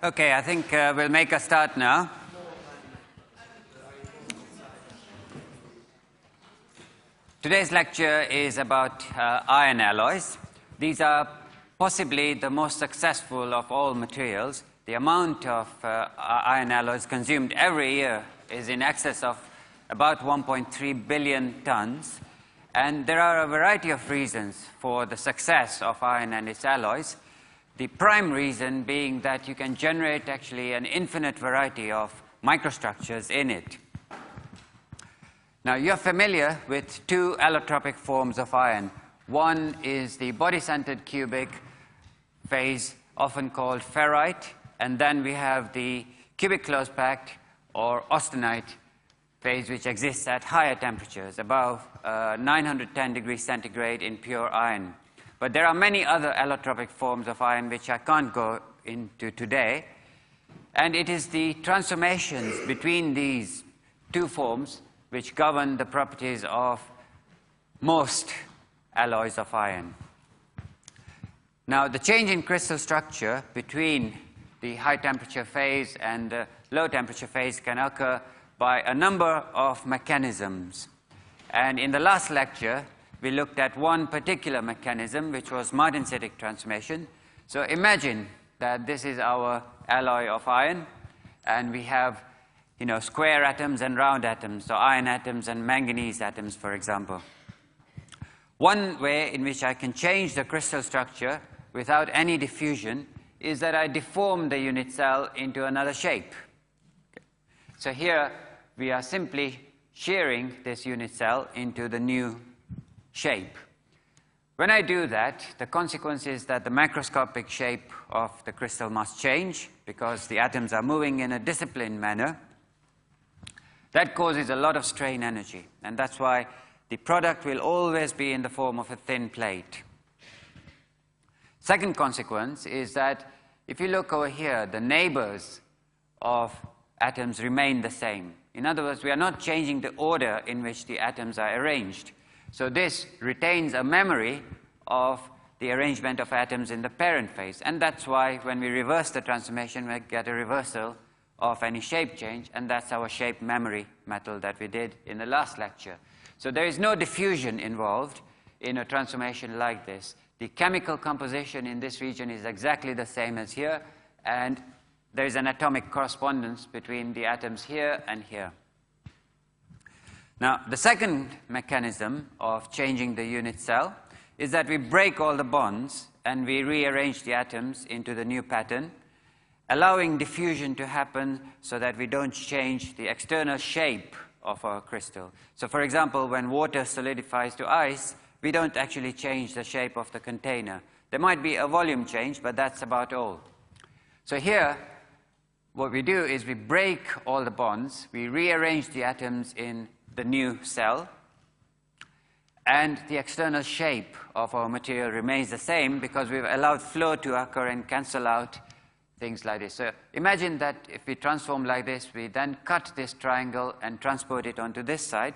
Okay, I think we'll make a start now. Today's lecture is about iron alloys. These are possibly the most successful of all materials. The amount of iron alloys consumed every year is in excess of about 1.3 billion tons. And there are a variety of reasons for the success of iron and its alloys. The prime reason being that you can generate actually an infinite variety of microstructures in it. Now, you're familiar with two allotropic forms of iron. One is the body-centered cubic phase, often called ferrite, and then we have the cubic close-packed or austenite phase, which exists at higher temperatures, above 910 degrees centigrade in pure iron. But there are many other allotropic forms of iron which I can't go into today. And it is the transformations between these two forms which govern the properties of most alloys of iron. Now, the change in crystal structure between the high temperature phase and the low temperature phase can occur by a number of mechanisms. And in the last lecture, we looked at one particular mechanism, which was martensitic transformation. So imagine that this is our alloy of iron, and we have square atoms and round atoms, so iron atoms and manganese atoms, for example. One way in which I can change the crystal structure without any diffusion is that I deform the unit cell into another shape. Okay. So here we are simply shearing this unit cell into the new shape. When I do that, the consequence is that the macroscopic shape of the crystal must change because the atoms are moving in a disciplined manner. That causes a lot of strain energy, and that's why the product will always be in the form of a thin plate. Second consequence is that if you look over here, the neighbors of atoms remain the same. In other words, we are not changing the order in which the atoms are arranged. So this retains a memory of the arrangement of atoms in the parent phase. And that's why when we reverse the transformation, we get a reversal of any shape change. And that's our shape memory method that we did in the last lecture. So there is no diffusion involved in a transformation like this. The chemical composition in this region is exactly the same as here. And there is an atomic correspondence between the atoms here and here. Now, the second mechanism of changing the unit cell is that we break all the bonds and we rearrange the atoms into the new pattern, allowing diffusion to happen so that we don't change the external shape of our crystal. So, for example, when water solidifies to ice, we don't actually change the shape of the container. There might be a volume change, but that's about all. So here, what we do is we break all the bonds, we rearrange the atoms in the new cell, and the external shape of our material remains the same because we've allowed flow to occur and cancel out things like this. So imagine that if we transform like this, we then cut this triangle and transport it onto this side.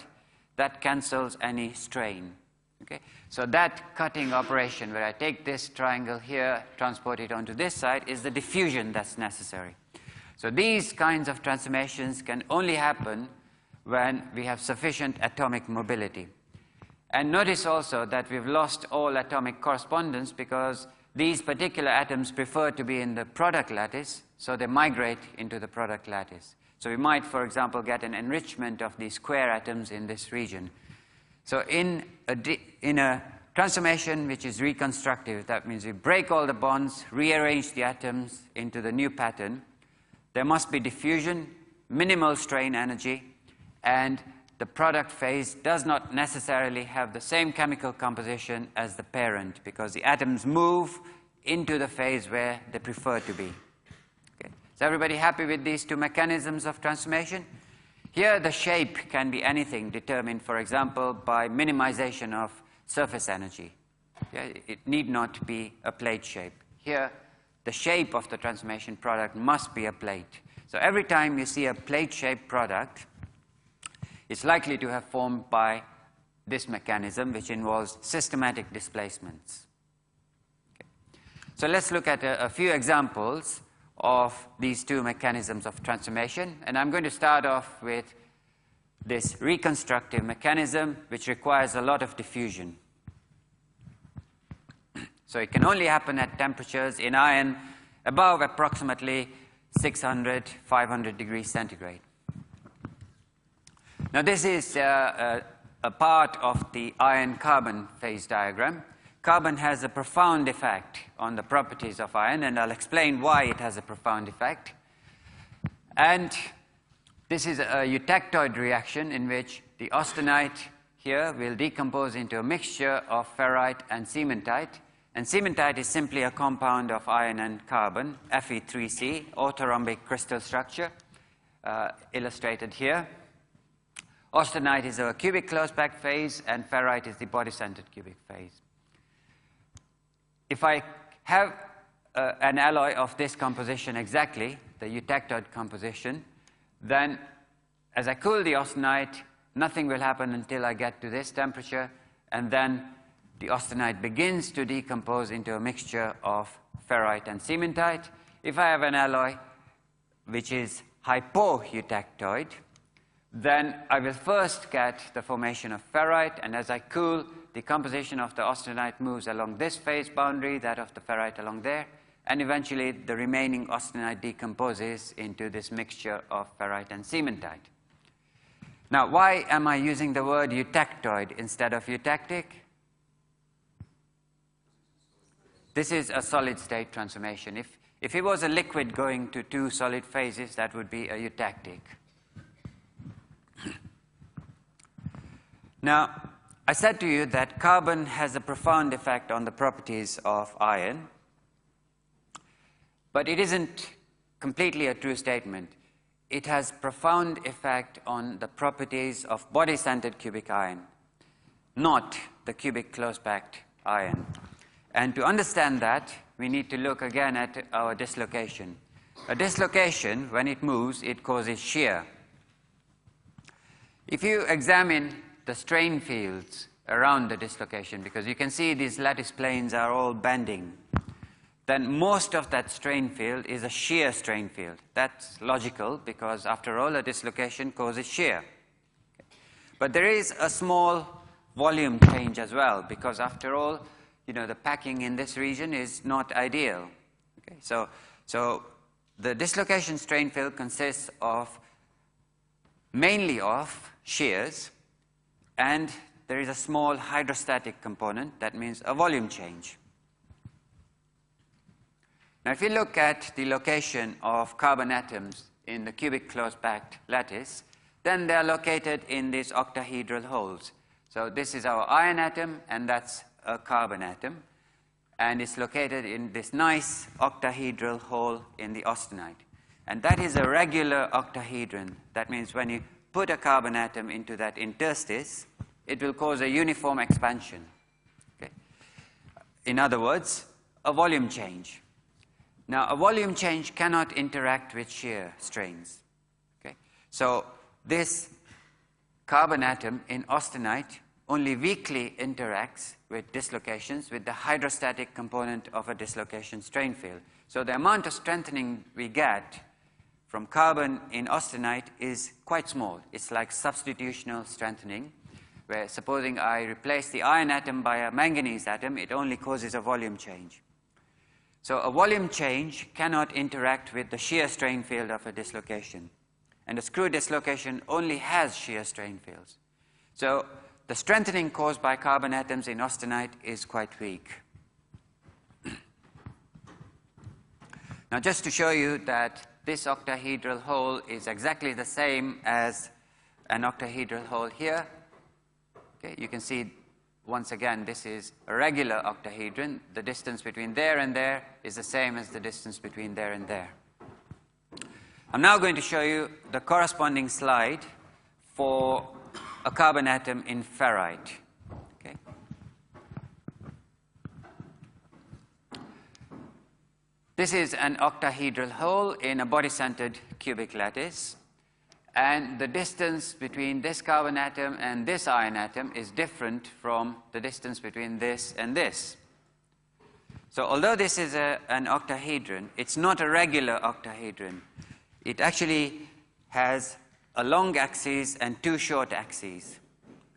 That cancels any strain. Okay? So that cutting operation where I take this triangle here, transport it onto this side, is the diffusion that's necessary. So these kinds of transformations can only happen when we have sufficient atomic mobility. And notice also that we've lost all atomic correspondence because these particular atoms prefer to be in the product lattice, so they migrate into the product lattice. So we might, for example, get an enrichment of these square atoms in this region. So in a transformation which is reconstructive, that means we break all the bonds, rearrange the atoms into the new pattern, there must be diffusion, minimal strain energy, and the product phase does not necessarily have the same chemical composition as the parent because the atoms move into the phase where they prefer to be. Okay. Is everybody happy with these two mechanisms of transformation? Here, the shape can be anything determined, for example, by minimization of surface energy. Yeah, it need not be a plate shape. Here, the shape of the transformation product must be a plate. So every time you see a plate-shaped product, it's likely to have formed by this mechanism, which involves systematic displacements. Okay. So let's look at a few examples of these two mechanisms of transformation. And I'm going to start off with this reconstructive mechanism, which requires a lot of diffusion. So it can only happen at temperatures in iron above approximately 600, 500 degrees centigrade. Now this is a part of the iron-carbon phase diagram. Carbon has a profound effect on the properties of iron, and I'll explain why it has a profound effect. And this is a eutectoid reaction in which the austenite here will decompose into a mixture of ferrite and cementite. And cementite is simply a compound of iron and carbon, Fe3C, orthorhombic crystal structure, illustrated here. Austenite is a cubic close-packed phase, and ferrite is the body-centered cubic phase. If I have an alloy of this composition exactly, the eutectoid composition, then as I cool the austenite, nothing will happen until I get to this temperature, and then the austenite begins to decompose into a mixture of ferrite and cementite. If I have an alloy which is hypoeutectoid, then I will first get the formation of ferrite, and as I cool, the composition of the austenite moves along this phase boundary, that of the ferrite along there, and eventually the remaining austenite decomposes into this mixture of ferrite and cementite. Now, why am I using the word eutectoid instead of eutectic? This is a solid-state transformation. If it was a liquid going to two solid phases, that would be a eutectic. Now, I said to you that carbon has a profound effect on the properties of iron, but it isn't completely a true statement. It has profound effect on the properties of body-centered cubic iron, not the cubic close-packed iron. And to understand that, we need to look again at our dislocation. A dislocation, when it moves, it causes shear. If you examine the strain fields around the dislocation, because you can see these lattice planes are all bending, then most of that strain field is a shear strain field. That's logical, because after all, a dislocation causes shear. But there is a small volume change as well, because after all, the packing in this region is not ideal. Okay? So the dislocation strain field consists of mainly of shears, and there is a small hydrostatic component. That means a volume change. Now, if you look at the location of carbon atoms in the cubic close-packed lattice, then they are located in these octahedral holes. So this is our iron atom, and that's a carbon atom, and it's located in this nice octahedral hole in the austenite. And that is a regular octahedron. That means when you put a carbon atom into that interstice, it will cause a uniform expansion. Okay? In other words, a volume change. Now, a volume change cannot interact with shear strains. Okay? So this carbon atom in austenite only weakly interacts with dislocations with the hydrostatic component of a dislocation strain field. So the amount of strengthening we get from carbon in austenite is quite small. It's like substitutional strengthening, where supposing I replace the iron atom by a manganese atom, it only causes a volume change. So a volume change cannot interact with the shear strain field of a dislocation. And a screw dislocation only has shear strain fields. So the strengthening caused by carbon atoms in austenite is quite weak. Now, just to show you that this octahedral hole is exactly the same as an octahedral hole here. Okay, you can see, once again, this is a regular octahedron. The distance between there and there is the same as the distance between there and there. I'm now going to show you the corresponding slide for a carbon atom in ferrite. Okay. This is an octahedral hole in a body-centered cubic lattice. And the distance between this carbon atom and this iron atom is different from the distance between this and this. So although this is an octahedron, it's not a regular octahedron. It actually has a long axis and two short axes.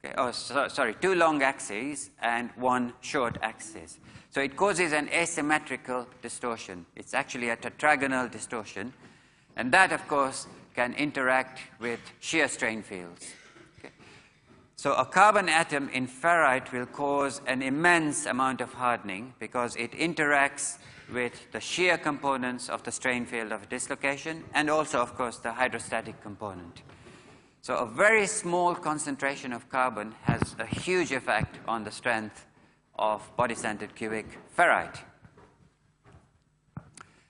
Okay. Oh, sorry, two long axes and one short axis. So it causes an asymmetrical distortion. It's actually a tetragonal distortion. And that, of course, can interact with shear strain fields. Okay. So a carbon atom in ferrite will cause an immense amount of hardening because it interacts with the shear components of the strain field of dislocation and also, of course, the hydrostatic component. So a very small concentration of carbon has a huge effect on the strength of body-centered cubic ferrite.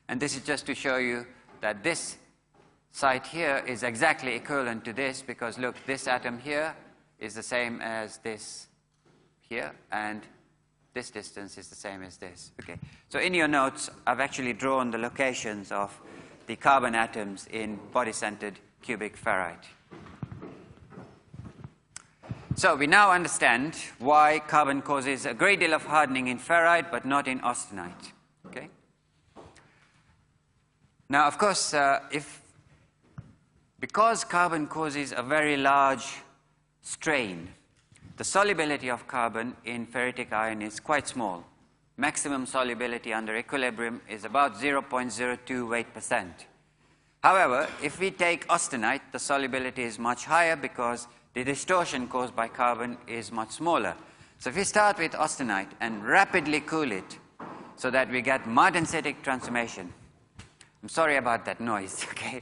And this is just to show you that this site here is exactly equivalent to this because, look, this atom here is the same as this here, and this distance is the same as this. Okay. So in your notes, I've actually drawn the locations of the carbon atoms in body-centered cubic ferrite. So we now understand why carbon causes a great deal of hardening in ferrite, but not in austenite. Okay? Now, of course, because carbon causes a very large strain, the solubility of carbon in ferritic iron is quite small. Maximum solubility under equilibrium is about 0.02 weight%. However, if we take austenite, the solubility is much higher because the distortion caused by carbon is much smaller. So if we start with austenite and rapidly cool it so that we get martensitic transformation. I'm sorry about that noise, okay?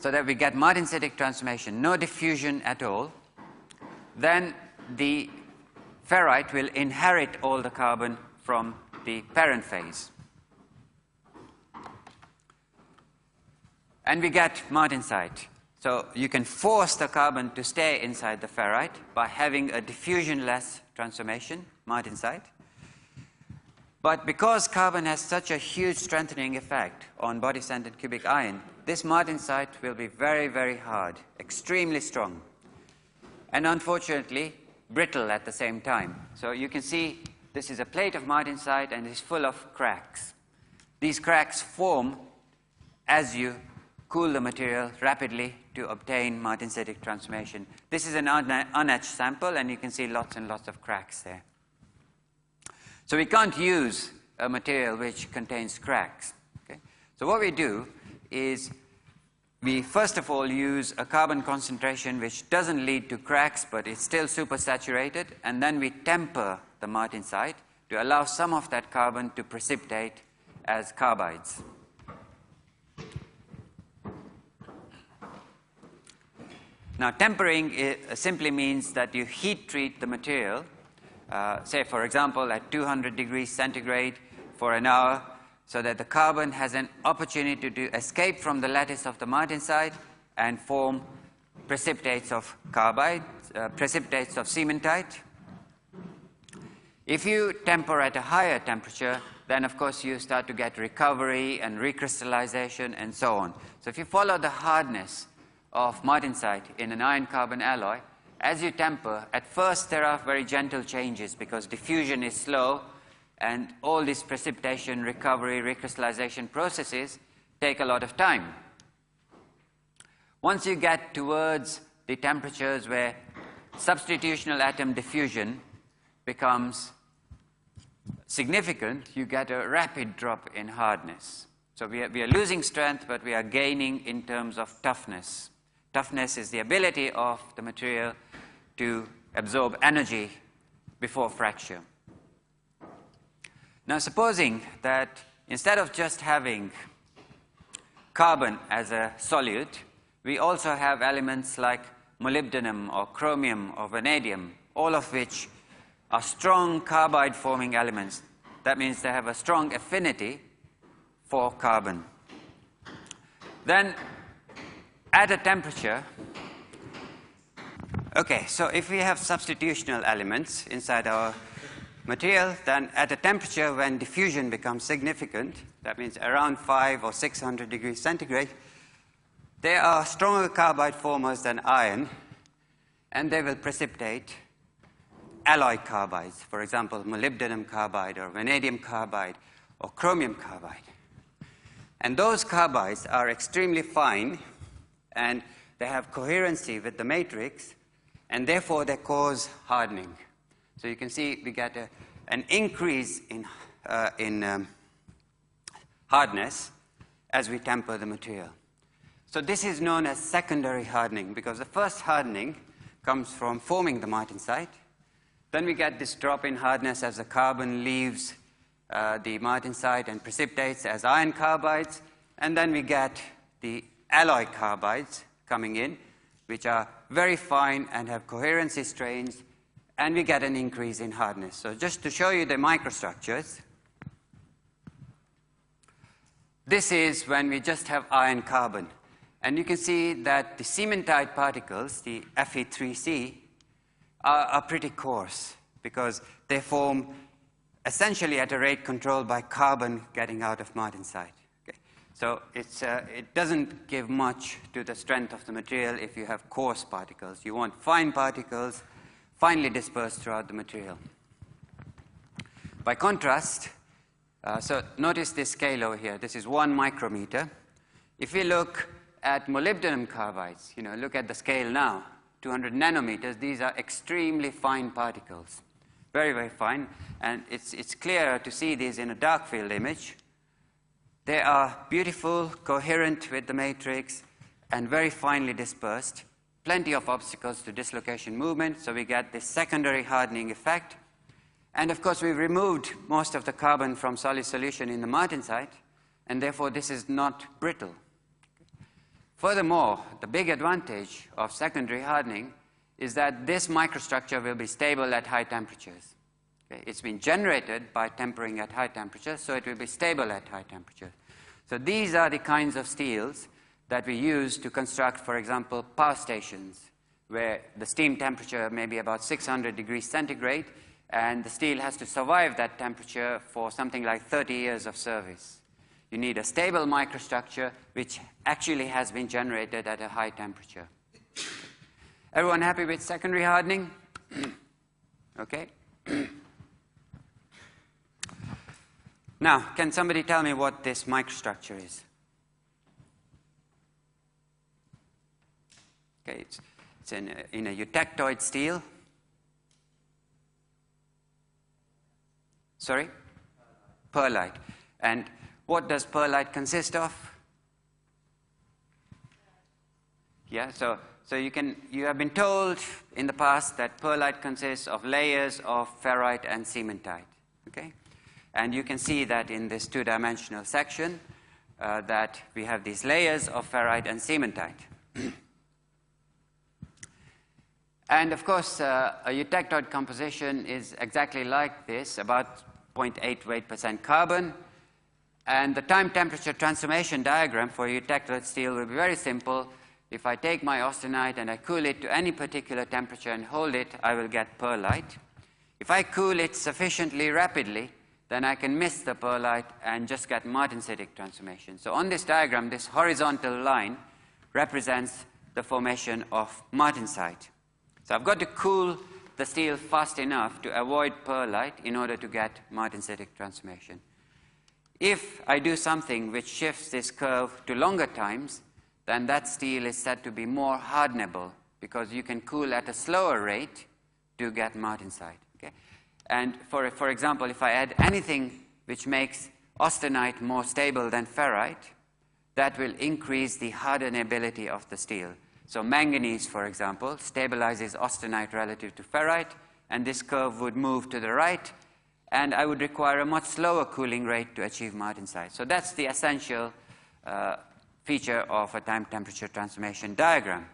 So that we get martensitic transformation, no diffusion at all, then the ferrite will inherit all the carbon from the parent phase. And we get martensite. So you can force the carbon to stay inside the ferrite by having a diffusion-less transformation, martensite. But because carbon has such a huge strengthening effect on body-centered cubic iron, this martensite will be very, very hard, extremely strong, and unfortunately brittle at the same time. So you can see this is a plate of martensite and it's full of cracks. These cracks form as you cool the material rapidly to obtain martensitic transformation. This is an unetched sample, and you can see lots and lots of cracks there. So we can't use a material which contains cracks. Okay? So what we do is we first of all use a carbon concentration which doesn't lead to cracks, but it's still supersaturated, and then we temper the martensite to allow some of that carbon to precipitate as carbides. Now, tempering simply means that you heat treat the material, say, for example, at 200 degrees centigrade for an hour, so that the carbon has an opportunity to escape from the lattice of the martensite and form precipitates of carbide, precipitates of cementite. If you temper at a higher temperature, then of course you start to get recovery and recrystallization and so on. So if you follow the hardness of martensite in an iron-carbon alloy, as you temper, at first there are very gentle changes because diffusion is slow and all these precipitation, recovery, recrystallization processes take a lot of time. Once you get towards the temperatures where substitutional atom diffusion becomes significant, you get a rapid drop in hardness. So we are losing strength, but we are gaining in terms of toughness. Toughness is the ability of the material to absorb energy before fracture. Now, supposing that instead of just having carbon as a solute, we also have elements like molybdenum or chromium or vanadium, all of which are strong carbide-forming elements. That means they have a strong affinity for carbon. Then, at a temperature, okay, so if we have substitutional elements inside our material, then at a temperature when diffusion becomes significant, that means around 500 or 600 degrees centigrade, they are stronger carbide formers than iron, and they will precipitate alloy carbides, for example, molybdenum carbide or vanadium carbide or chromium carbide. And those carbides are extremely fine, and they have coherency with the matrix, and therefore they cause hardening. So you can see we get an increase in hardness as we temper the material. So this is known as secondary hardening, because the first hardening comes from forming the martensite. Then we get this drop in hardness as the carbon leaves the martensite and precipitates as iron carbides. And then we get the alloy carbides coming in, which are very fine and have coherency strains, and we get an increase in hardness. So just to show you the microstructures, this is when we just have iron carbon. And you can see that the cementite particles, the Fe3C, are pretty coarse because they form essentially at a rate controlled by carbon getting out of martensite. Okay? So it doesn't give much to the strength of the material if you have coarse particles. You want fine particles, finely dispersed throughout the material. By contrast, so notice this scale over here. This is 1 micrometer. If we look at molybdenum carbides, look at the scale now, 200 nanometers. These are extremely fine particles, very, very fine. And it's clearer to see these in a dark field image. They are beautiful, coherent with the matrix, and very finely dispersed. Plenty of obstacles to dislocation movement, so we get this secondary hardening effect. And of course, we've removed most of the carbon from solid solution in the martensite, and therefore this is not brittle. Furthermore, the big advantage of secondary hardening is that this microstructure will be stable at high temperatures. Okay? It's been generated by tempering at high temperatures, so it will be stable at high temperatures. So these are the kinds of steels that we use to construct, for example, power stations, where the steam temperature may be about 600 degrees centigrade, and the steel has to survive that temperature for something like 30 years of service. You need a stable microstructure which actually has been generated at a high temperature. Everyone happy with secondary hardening? Okay. Now, can somebody tell me what this microstructure is? Okay, it's in a eutectoid steel. Sorry? Pearlite. And what does pearlite consist of? Yeah, so you have been told in the past that pearlite consists of layers of ferrite and cementite. Okay? And you can see that in this two-dimensional section that we have these layers of ferrite and cementite. And of course, a eutectoid composition is exactly like this, about 0.88% carbon. And the time-temperature transformation diagram for eutectoid steel will be very simple. If I take my austenite and I cool it to any particular temperature and hold it, I will get pearlite. If I cool it sufficiently rapidly, then I can miss the pearlite and just get martensitic transformation. So on this diagram, this horizontal line represents the formation of martensite. So I've got to cool the steel fast enough to avoid pearlite in order to get martensitic transformation. If I do something which shifts this curve to longer times, then that steel is said to be more hardenable because you can cool at a slower rate to get martensite. Okay? And for example, if I add anything which makes austenite more stable than ferrite, that will increase the hardenability of the steel. So manganese, for example, stabilizes austenite relative to ferrite, and this curve would move to the right, and I would require a much slower cooling rate to achieve martensite. So that's the essential feature of a time-temperature transformation diagram.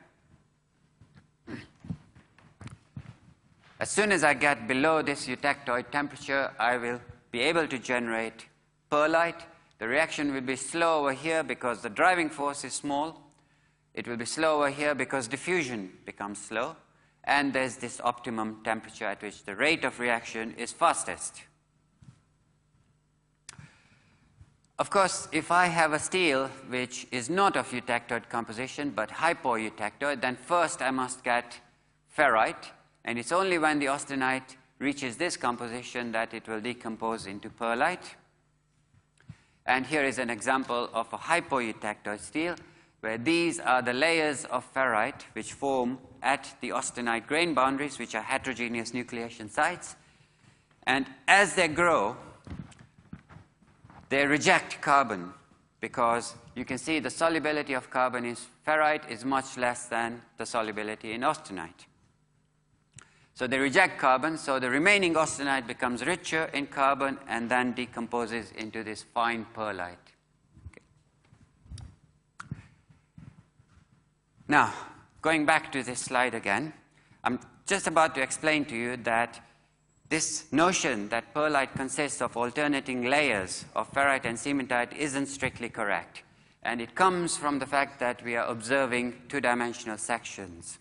As soon as I get below this eutectoid temperature, I will be able to generate pearlite. The reaction will be slow over here because the driving force is small. It will be slow over here because diffusion becomes slow. And there's this optimum temperature at which the rate of reaction is fastest. Of course, if I have a steel which is not of eutectoid composition but hypoeutectoid, then first I must get ferrite. And it's only when the austenite reaches this composition that it will decompose into pearlite. And here is an example of a hypoeutectoid steel, where these are the layers of ferrite which form at the austenite grain boundaries, which are heterogeneous nucleation sites. And as they grow, they reject carbon, because you can see the solubility of carbon in ferrite is much less than the solubility in austenite. So they reject carbon, so the remaining austenite becomes richer in carbon and then decomposes into this fine pearlite. Okay. Now, going back to this slide again, I'm just about to explain to you that this notion that pearlite consists of alternating layers of ferrite and cementite isn't strictly correct. And it comes from the fact that we are observing two-dimensional sections.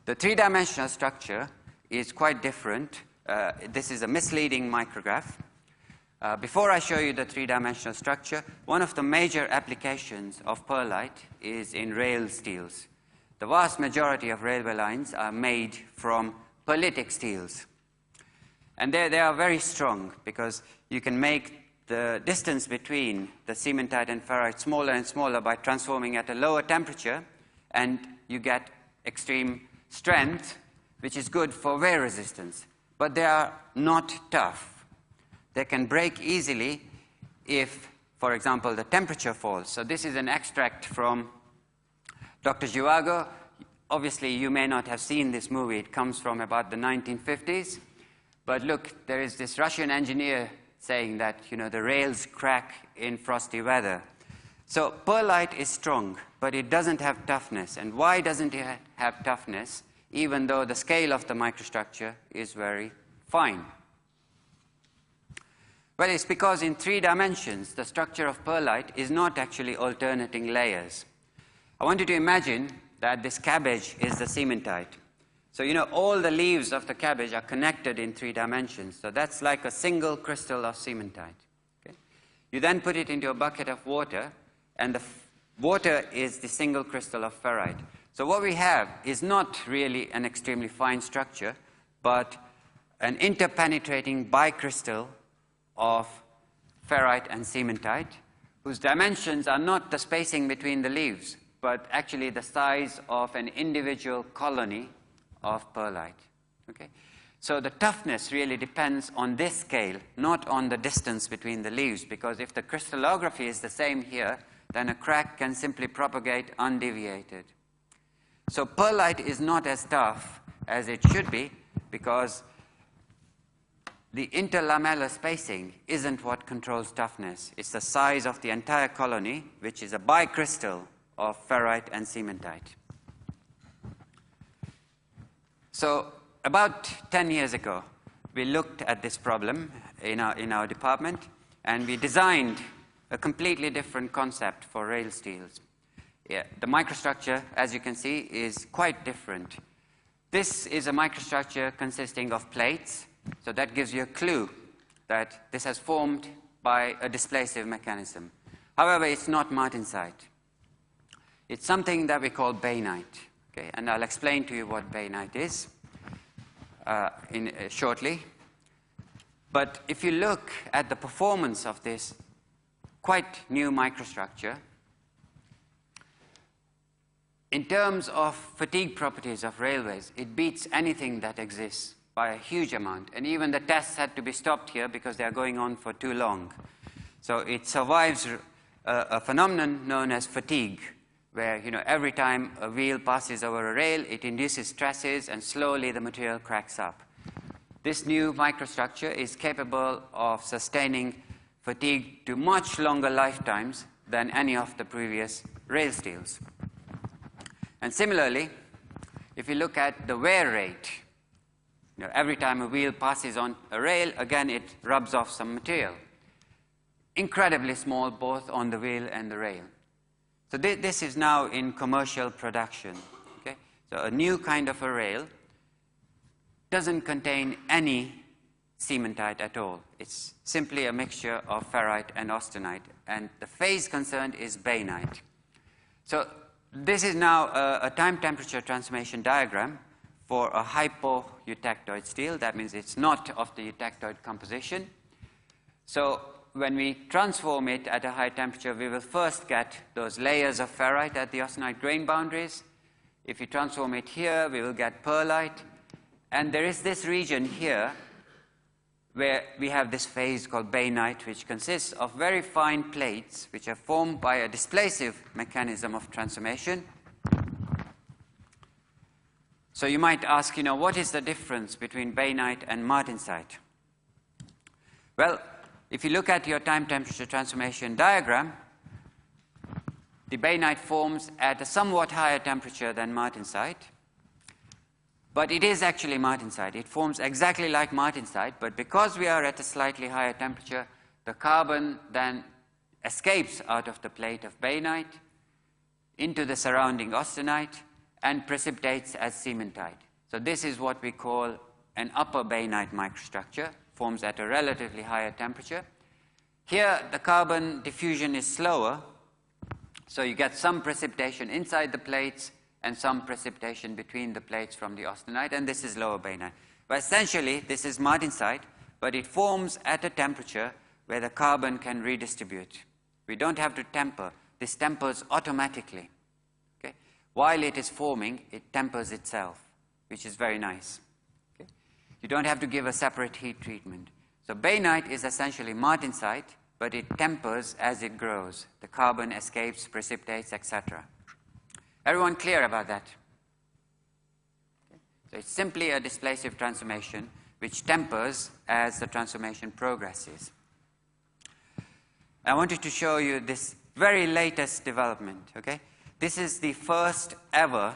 The three-dimensional structure is quite different. This is a misleading micrograph. Before I show you the three-dimensional structure, one of the major applications of pearlite is in rail steels. The vast majority of railway lines are made from pearlitic steels. And they are very strong, because you can make the distance between the cementite and ferrite smaller and smaller by transforming at a lower temperature, and you get extreme strength, which is good for wear resistance. But they are not tough. They can break easily if, for example, the temperature falls. So this is an extract from Dr. Zhivago. Obviously, you may not have seen this movie. It comes from about the 1950s. But look, there is this Russian engineer saying that, the rails crack in frosty weather. So pearlite is strong, but it doesn't have toughness. And why doesn't it have toughness, even though the scale of the microstructure is very fine? Well, it's because in 3 dimensions, the structure of pearlite is not actually alternating layers. I want you to imagine that this cabbage is the cementite. So, all the leaves of the cabbage are connected in 3 dimensions. So that's like a single crystal of cementite. Okay? You then put it into a bucket of water, and the water is the single crystal of ferrite. So what we have is not really an extremely fine structure, but an interpenetrating bicrystal of ferrite and cementite, whose dimensions are not the spacing between the leaves, but actually the size of an individual colony of pearlite. Okay? So the toughness really depends on this scale, not on the distance between the leaves, because if the crystallography is the same here, then a crack can simply propagate undeviated. So pearlite is not as tough as it should be, because the interlamellar spacing isn't what controls toughness. It's the size of the entire colony, which is a bicrystal of ferrite and cementite. So about 10 years ago, we looked at this problem in our department, and we designed a completely different concept for rail steels. Yeah, the microstructure, as you can see, is quite different. This is a microstructure consisting of plates, so that gives you a clue that this has formed by a displacive mechanism. However, it's not martensite. It's something that we call bainite. Okay, and I'll explain to you what bainite is shortly. But if you look at the performance of this quite new microstructure, in terms of fatigue properties of railways, it beats anything that exists by a huge amount. And even the tests had to be stopped here because they are going on for too long. So it survives a phenomenon known as fatigue, where every time a wheel passes over a rail, it induces stresses and slowly the material cracks up. This new microstructure is capable of sustaining fatigue to much longer lifetimes than any of the previous rail steels. And similarly, if you look at the wear rate, every time a wheel passes on a rail, again it rubs off some material. Incredibly small both on the wheel and the rail. So this is now in commercial production. Okay? So a new kind of a rail doesn't contain any cementite at all. It's simply a mixture of ferrite and austenite. And the phase concerned is bainite. So this is now a time-temperature transformation diagram for a hypoeutectoid steel. That means it's not of the eutectoid composition. So when we transform it at a high temperature, we will first get those layers of ferrite at the austenite grain boundaries. If we transform it here, we will get pearlite. And there is this region here where we have this phase called bainite, which consists of very fine plates which are formed by a displacive mechanism of transformation. So you might ask, what is the difference between bainite and martensite? Well, if you look at your time-temperature transformation diagram, the bainite forms at a somewhat higher temperature than martensite. But it is actually martensite. It forms exactly like martensite, but because we are at a slightly higher temperature, the carbon then escapes out of the plate of bainite into the surrounding austenite and precipitates as cementite. So this is what we call an upper bainite microstructure, forms at a relatively higher temperature. Here, the carbon diffusion is slower, so you get some precipitation inside the plates and some precipitation between the plates from the austenite, and this is lower bainite. But essentially, this is martensite, but it forms at a temperature where the carbon can redistribute. We don't have to temper. This tempers automatically. Okay? While it is forming, it tempers itself, which is very nice. Okay? You don't have to give a separate heat treatment. So bainite is essentially martensite, but it tempers as it grows. The carbon escapes, precipitates, etc. Everyone clear about that? Okay. So it's simply a displacive transformation which tempers as the transformation progresses. I wanted to show you this very latest development. Okay? This is the first ever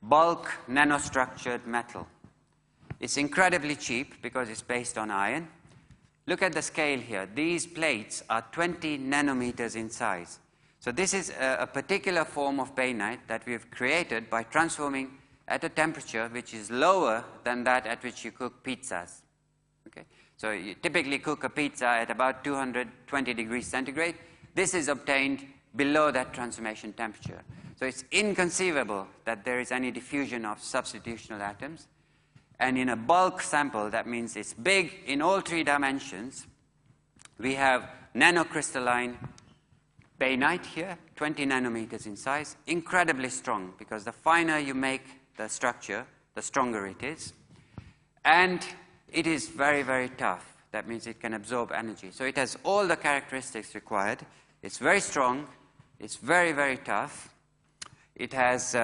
bulk nanostructured metal. It's incredibly cheap because it's based on iron. Look at the scale here. These plates are 20 nanometers in size. So this is a particular form of bainite that we have created by transforming at a temperature which is lower than that at which you cook pizzas. Okay? So you typically cook a pizza at about 220 degrees centigrade. This is obtained below that transformation temperature. So it's inconceivable that there is any diffusion of substitutional atoms. And in a bulk sample, that means it's big in all three dimensions. We have nanocrystalline bainite here, 20 nanometers in size, incredibly strong, because the finer you make the structure, the stronger it is. And it is very, very tough. That means it can absorb energy. So it has all the characteristics required. It's very strong. It's very, very tough. It has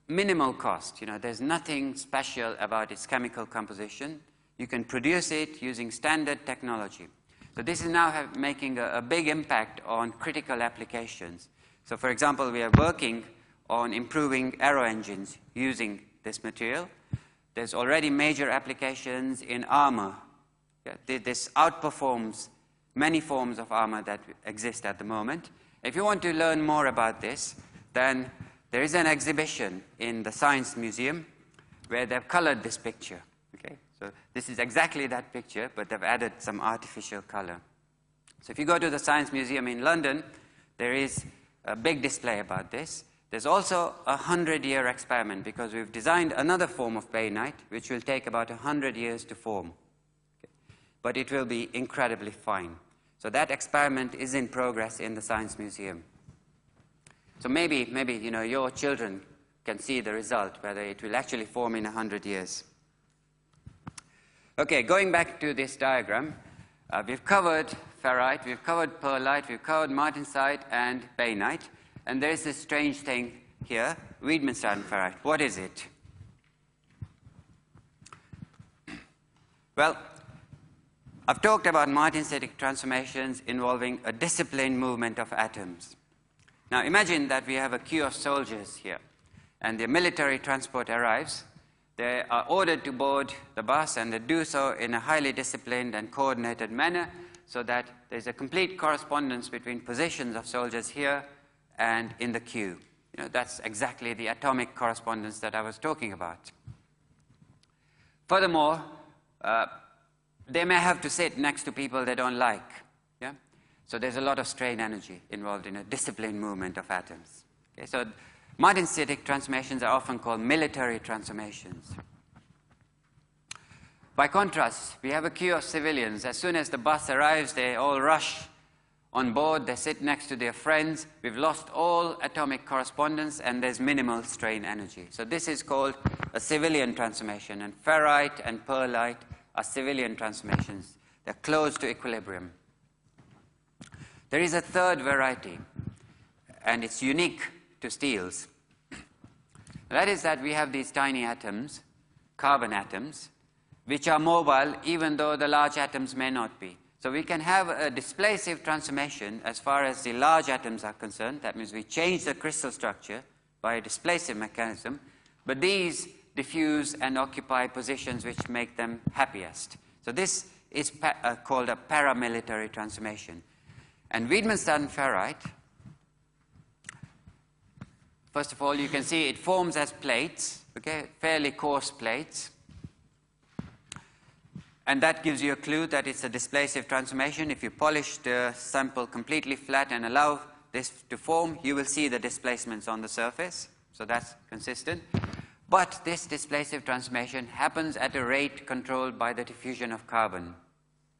minimal cost. There's nothing special about its chemical composition. You can produce it using standard technology. So this is now making a big impact on critical applications. So for example, we are working on improving aero engines using this material. There's already major applications in armor. Yeah, this outperforms many forms of armor that exist at the moment. If you want to learn more about this, then there is an exhibition in the Science Museum where they've colored this picture. Okay? So this is exactly that picture, but they've added some artificial color. So if you go to the Science Museum in London, there is a big display about this. There's also a 100-year experiment because we've designed another form of bainite which will take about 100 years to form. Okay? But it will be incredibly fine. So that experiment is in progress in the Science Museum. So maybe your children can see the result, whether it will actually form in 100 years. Okay, going back to this diagram, we've covered ferrite, we've covered pearlite, we've covered martensite and bainite, and there's this strange thing here, Wiedmannsstaden ferrite. What is it? Well, I've talked about martensitic transformations involving a disciplined movement of atoms. Now imagine that we have a queue of soldiers here, and the military transport arrives. They are ordered to board the bus, and they do so in a highly disciplined and coordinated manner so that there's a complete correspondence between positions of soldiers here and in the queue. That's exactly the atomic correspondence that I was talking about. Furthermore, they may have to sit next to people they don't like. Yeah? So there's a lot of strain energy involved in a disciplined movement of atoms. Okay? So Martensitic transformations are often called military transformations. By contrast, we have a queue of civilians. As soon as the bus arrives, they all rush on board, they sit next to their friends. We've lost all atomic correspondence, and there's minimal strain energy. So this is called a civilian transformation, and ferrite and pearlite are civilian transformations. They're close to equilibrium. There is a third variety, and it's unique to steels. That is that we have these tiny atoms, carbon atoms, which are mobile even though the large atoms may not be. So we can have a displacive transformation as far as the large atoms are concerned. That means we change the crystal structure by a displacive mechanism, but these diffuse and occupy positions which make them happiest. So this is called a paramilitary transformation. And Widmanstaden ferrite, first of all, you can see it forms as plates, okay, fairly coarse plates. And that gives you a clue that it's a displacive transformation. If you polish the sample completely flat and allow this to form, you will see the displacements on the surface. So that's consistent. But this displacive transformation happens at a rate controlled by the diffusion of carbon.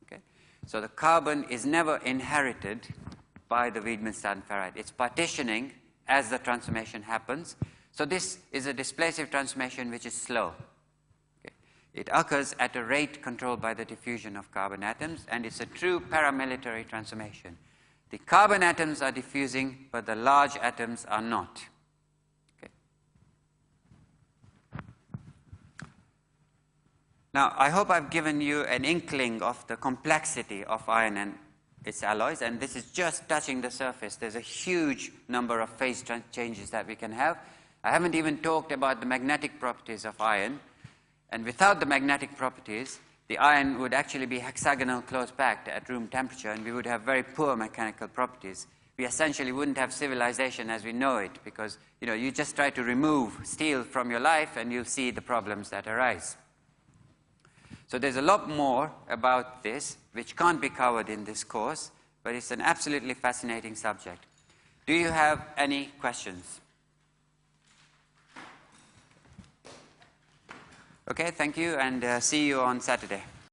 Okay? So the carbon is never inherited by the Widmanstaden ferrite. It's partitioning as the transformation happens. So this is a displacive transformation which is slow. It occurs at a rate controlled by the diffusion of carbon atoms, and it's a true paramilitary transformation. The carbon atoms are diffusing, but the large atoms are not. Okay. Now, I hope I've given you an inkling of the complexity of iron and its alloys, and this is just touching the surface. There's a huge number of phase changes that we can have. I haven't even talked about the magnetic properties of iron. And without the magnetic properties, the iron would actually be hexagonal close packed at room temperature, and we would have very poor mechanical properties. We essentially wouldn't have civilization as we know it, because you just try to remove steel from your life and you'll see the problems that arise. So there's a lot more about this which can't be covered in this course, but it's an absolutely fascinating subject. Do you have any questions? Okay, thank you, and see you on Saturday.